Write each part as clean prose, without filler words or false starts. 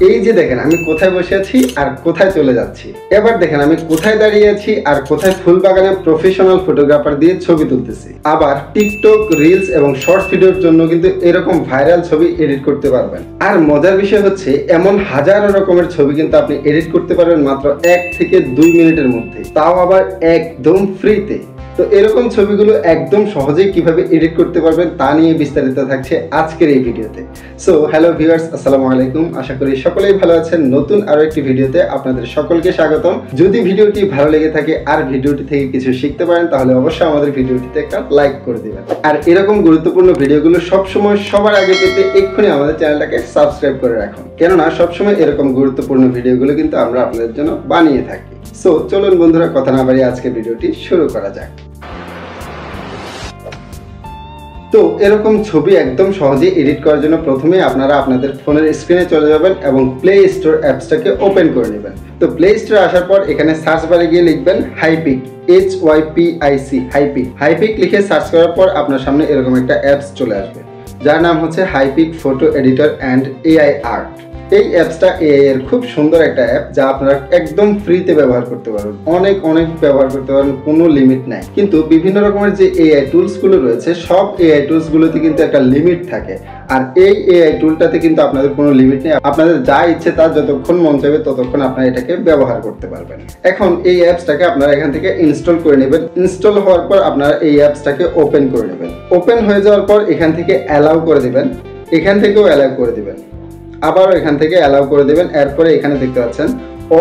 এই যে দেখেন আমি কোথায় বসে আছি আর কোথায় চলে যাচ্ছি। এবার দেখেন আমি কোথায় দাঁড়িয়ে আছি আর কোথায় ফুল বাগানে প্রফেশনাল ফটোগ্রাফার দিয়ে ছবি তুলতেছি। আবার টিকটক, রিলস এবং শর্টস ভিডিওর জন্য কিন্তু এরকম ভাইরাল ছবি এডিট করতে পারবেন। আর মজার বিষয় হচ্ছে এমন হাজারো রকমের ছবি কিন্তু আপনি এডিট করতে পারবেন মাত্র 1 থেকে 2 মিনিটের মধ্যে, তাও আবার একদম ফ্রিতে। তো এরকম ছবিগুলো একদম সহজেই কিভাবে এডিট করতে পারবেন তা নিয়ে বিস্তারিত থাকছে আজকের এই ভিডিওতে। সো হ্যালো ভিউয়ার্স, আসসালামু আলাইকুম। আশা করি সকলেই ভালো আছেন। নতুন আরো একটি ভিডিওতে আপনাদের সকলকে স্বাগতম। যদি ভিডিওটি ভালো লেগে থাকে আর ভিডিওটি থেকে কিছু শিখতে পারেন তাহলে অবশ্যই আমাদের ভিডিওটিতে একটা লাইক করে দিবেন। আর এরকম গুরুত্বপূর্ণ ভিডিওগুলো সবসময় সবার আগে পেতে এক্ষুনি আমাদের চ্যানেলটাকে সাবস্ক্রাইব করে রাখুন, কেননা সবসময় এরকম গুরুত্বপূর্ণ ভিডিওগুলো কিন্তু আমরা আপনাদের জন্য বানিয়ে থাকি। সো চলুন বন্ধুরা, কথা না বাড়িয়ে আজকে ভিডিওটি শুরু করা যাক। তো এরকম ছবি একদম সহজে এডিট করার জন্য প্রথমে আপনারা আপনাদের ফোনের স্ক্রিনে চলে যাবেন এবং প্লে স্টোর অ্যাপসটাকে ওপেন করে নেবেন। তো প্লে স্টোরে আসার পর এখানে সার্চ বারে গিয়ে লিখবেন হাইপিক, HYPIC, হাইপিক লিখে সার্চ করার পর আপনার সামনে এরকম একটা অ্যাপস চলে আসবে যার নাম হচ্ছে Hypic photo editor and AI art. এই অ্যাপসটা AI এর খুব সুন্দর একটা অ্যাপ যা আপনারা একদম ফ্রিতে ব্যবহার করতে পারবেন। অনেক ব্যবহার করতে পারবেন, কোনো লিমিট নাই। কিন্তু বিভিন্ন রকমের যে AI টুলস গুলো রয়েছে সব AI টুলস গুলোতে কিন্তু একটা লিমিট থাকে, আর এই AI টুলটাতে কিন্তু আপনাদের কোনো লিমিট নেই। আপনাদের যা ইচ্ছে তা যতক্ষণ মন চাইবে ততক্ষণ আপনারা এটাকে ব্যবহার করতে পারবেন। এখন এই অ্যাপসটাকে আপনারা এখান থেকে ইনস্টল করে নেবেন। ইনস্টল হওয়ার পর আপনারা এই অ্যাপসটাকে ওপেন করে নেবেন। ওপেন হয়ে যাওয়ার পর এখান থেকে অ্যালাউ করে দিবেন, এখান থেকেও অ্যালাউ করে দিবেন, আবারও এখান থেকে অ্যালাউ করে দেবেন। এরপরে এখানে দেখতে পাচ্ছেন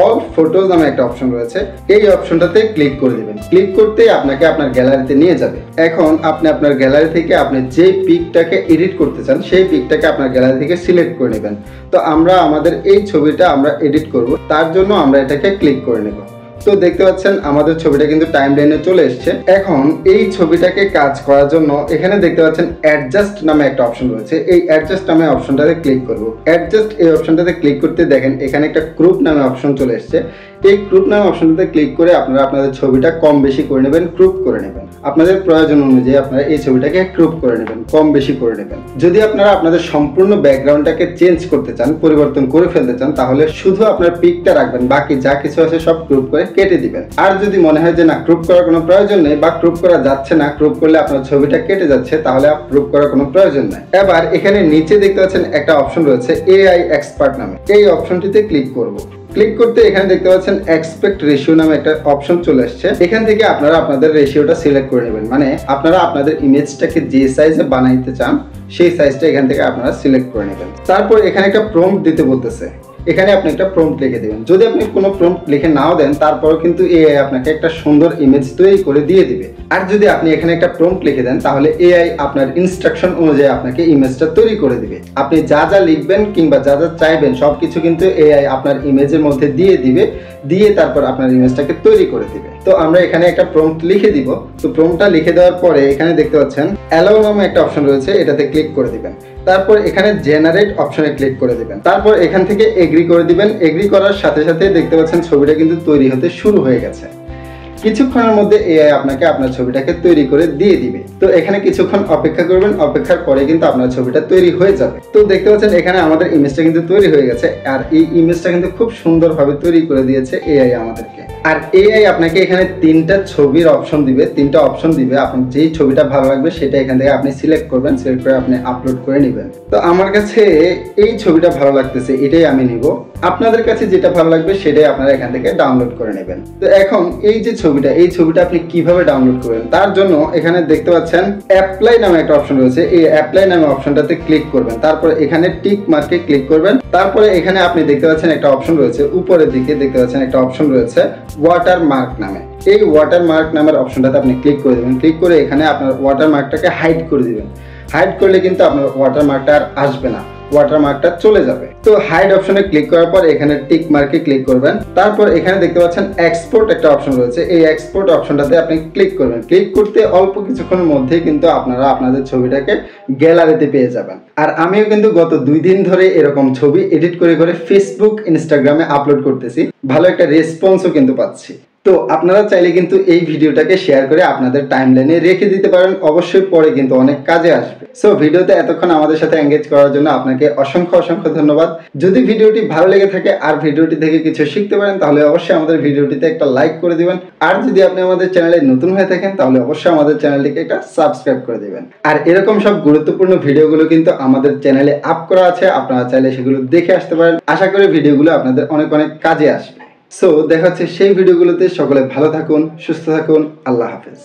অল ফটোজ নামে একটা অপশন রয়েছে, এই অপশনটাতে ক্লিক করে দিবেন। ক্লিক করতেই আপনাকে আপনার গ্যালারিতে নিয়ে যাবে। এখন আপনি আপনার গ্যালারি থেকে আপনি যে পিকটাকে এডিট করতে চান সেই পিকটাকে আপনার গ্যালারি থেকে সিলেক্ট করে নেবেন। তো আমরা আমাদের এই ছবিটা আমরা এডিট করব, তার জন্য আমরা এটাকে ক্লিক করে নেব। তো দেখতে পাচ্ছেন আমাদের ছবিটা কিন্তু টাইমলাইনে চলে এসেছে। এখন এই ছবিটাকে কাজ করার জন্য এখানে দেখতে পাচ্ছেন অ্যাডজাস্ট নামে একটা অপশন রয়েছে, এই অ্যাডজাস্ট নামে অপশনটাতে ক্লিক করব। অ্যাডজাস্ট এই অপশনটাতে ক্লিক করতে দেখেন এখানে একটা গ্রুপ নামে অপশন চলে এসেছে। এই গ্রুপ নামে অপশনটাতে ক্লিক করে আপনারা আপনাদের ছবিটা কম বেশি করে নেবেন, গ্রুপ করে নেবেন। আপনাদের প্রয়োজন অনুযায়ী আপনারা এই ছবিটাকে গ্রুপ করে নেবেন, কম বেশি করে নেবেন। যদি আপনারা আপনাদের সম্পূর্ণ ব্যাকগ্রাউন্ডটাকে চেঞ্জ করতে চান, পরিবর্তন করে ফেলতে চান, তাহলে শুধু আপনার পিকটা রাখবেন, বাকি যা কিছু আছে সব গ্রুপ করে কেটে দিবেন। আর যদি মনে হয় যে না, গ্রুপ করার কোনো প্রয়োজন নেই বা গ্রুপ করা যাচ্ছে না, গ্রুপ করলে আপনার ছবিটা কেটে যাচ্ছে, তাহলে গ্রুপ করার কোনো প্রয়োজন নাই। এবার এখানে নিচে দেখতে পাচ্ছেন একটা অপশন রয়েছে AI এক্সপার্ট নামে, এই অপশনটিতে ক্লিক করব। ক্লিক করতে এখানে দেখতে পাচ্ছেন এক্সপেক্ট রেশিও নামে একটা অপশন চলে আসছে। এখান থেকে আপনারা আপনাদের রেশিওটা সিলেক্ট করে নেবেন, মানে আপনারা আপনাদের ইমেজটাকে যে সাইজে বানাইতে চান সেই সাইজটা এখান থেকে আপনারা সিলেক্ট করে নেবেন। তারপর এখানে একটা প্রম্পট দিতে বলতেছে, এখানে আপনি একটা প্রম্পট লিখে দেবেন। যদি আপনি কোনো প্রম্পট লিখে নাও দেন তারপরও কিন্তু AI আপনাকে একটা সুন্দর ইমেজ তৈরি করে দিয়ে দিবে। আর যদি আপনি এখানে একটা প্রম্পট লিখে দেন তাহলে AI আপনার ইনস্ট্রাকশন অনুযায়ী আপনাকে ইমেজটা তৈরি করে দিবে। আপনি যা যা লিখবেন কিংবা যা যা চাইবেন সবকিছু কিন্তু AI আপনার ইমেজের মধ্যে দিয়ে দিবে, দিয়ে তারপর আপনার ইমেজটাকে তৈরি করে দিবে। তো আমরা এখানে একটা প্রম্পট লিখে দিব। তো প্রম্পটটা লিখে দেওয়ার পরে এখানে দেখতে পাচ্ছেন অ্যালাউ নামে একটা অপশন রয়েছে, এটাতে ক্লিক করে দিবেন। তারপর এখানে জেনারেট অপশনে ক্লিক করে দিবেন। তারপর এখান থেকে এগ্রি করে দিবেন। এগ্রি করার সাথে সাথে দেখতে পাচ্ছেন ছবিটা কিন্তু তৈরি হতে শুরু হয়ে গেছে। কিছুক্ষণের মধ্যে AI আপনাকে আপনার ছবিটাকে তৈরি করে দিয়ে দিবে। তো এখানে কিছুক্ষণ অপেক্ষা করবেন, অপেক্ষার পরে কিন্তু আপনার ছবিটা তৈরি হয়ে যাবে। তো দেখতে পাচ্ছেন এখানে আমাদের ইমেজটা কিন্তু তৈরি হয়ে গেছে, আর এই ইমেজটা কিন্তু খুব সুন্দরভাবে তৈরি করে দিয়েছে AI আমাদেরকে। আর AI আপনাকে এখানে 3টা ছবির অপশন দিবে, 3টা অপশন দিবে। আপনার যেই ছবিটা ভালো লাগবে সেটা এখান থেকে আপনি সিলেক্ট করবেন, সিলেক্ট করে আপনি আপলোড করে নেবেন। তো আমার কাছে এই ছবিটা ভালো লাগতেছে, এটাই আমি নিব। আপনাদের কাছে যেটা ভালো লাগবে সেটাই আপনারা এখান থেকে ডাউনলোড করে নেবেন। তো এখন এই যে ছবিটা, এই ছবিটা আপনি কিভাবে ডাউনলোড করবেন তার জন্য এখানে দেখতে পাচ্ছেন অ্যাপ্লাই নামে একটা অপশন রয়েছে, এই অ্যাপ্লাই নামে অপশনটাতে ক্লিক করবেন। তারপরে এখানে টিক মার্কে ক্লিক করবেন। তারপরে এখানে আপনি দেখতে পাচ্ছেন একটা অপশন রয়েছে, উপরের দিকে দেখতে পাচ্ছেন একটা অপশন রয়েছে ওয়াটারমার্ক নামে, এই ওয়াটারমার্ক নামের অপশনটাতে আপনি ক্লিক করে দেবেন। ক্লিক করে এখানে আপনার ওয়াটারমার্কটাকে হাইড করে দিবেন। হাইড করলে কিন্তু আপনার ওয়াটারমার্কটা আর আসবে না, ওয়াটারমার্কটা চলে যাবে। তো হাইড অপশনে ক্লিক করার পর এখানে টিক মার্কে ক্লিক করবেন। তারপর এখানে দেখতে পাচ্ছেন এক্সপোর্ট একটা অপশন রয়েছে, এই এক্সপোর্ট অপশনটাতে আপনি ক্লিক করবেন। ক্লিক করতে অল্প কিছুক্ষণের মধ্যেই কিন্তু আপনারা আপনাদের ছবিটাকে গ্যালারিতে পেয়ে যাবেন। আর আমিও কিন্তু গত 2 দিন ধরে এরকম ছবি এডিট করে ফেসবুক, ইনস্টাগ্রামে আপলোড করতেছি, ভালো একটা রেসপন্সও কিন্তু পাচ্ছি। তো আপনারা চাইলে কিন্তু এই ভিডিওটাকে শেয়ার করে আপনাদের টাইমলাইনে রেখে দিতে পারেন, অবশ্যই পরে কিন্তু অনেক কাজে আসবে। সো ভিডিওতে এতক্ষণ আমাদের সাথে এঙ্গেজ করার জন্য আপনাকে অসংখ্য অসংখ্য ধন্যবাদ। যদি ভিডিওটি ভালো লেগে থাকে আর ভিডিওটি থেকে কিছু শিখতে পারেন তাহলে অবশ্যই আমাদের ভিডিওটিতে একটা লাইক করে দিবেন। আর যদি আপনি আমাদের চ্যানেলে নতুন হয়ে থাকেন তাহলে অবশ্যই আমাদের চ্যানেলটিকে একটা সাবস্ক্রাইব করে দিবেন। আর এরকম সব গুরুত্বপূর্ণ ভিডিওগুলো কিন্তু আমাদের চ্যানেলে আপ করা আছে, আপনারা চাইলে সেগুলো দেখে আসতে পারেন। আশা করি ভিডিওগুলো আপনাদের অনেক অনেক কাজে আসবে। সো দেখা হচ্ছে সেই ভিডিওগুলোতে। সকলে ভালো থাকুন, সুস্থ থাকুন, আল্লাহ হাফেজ।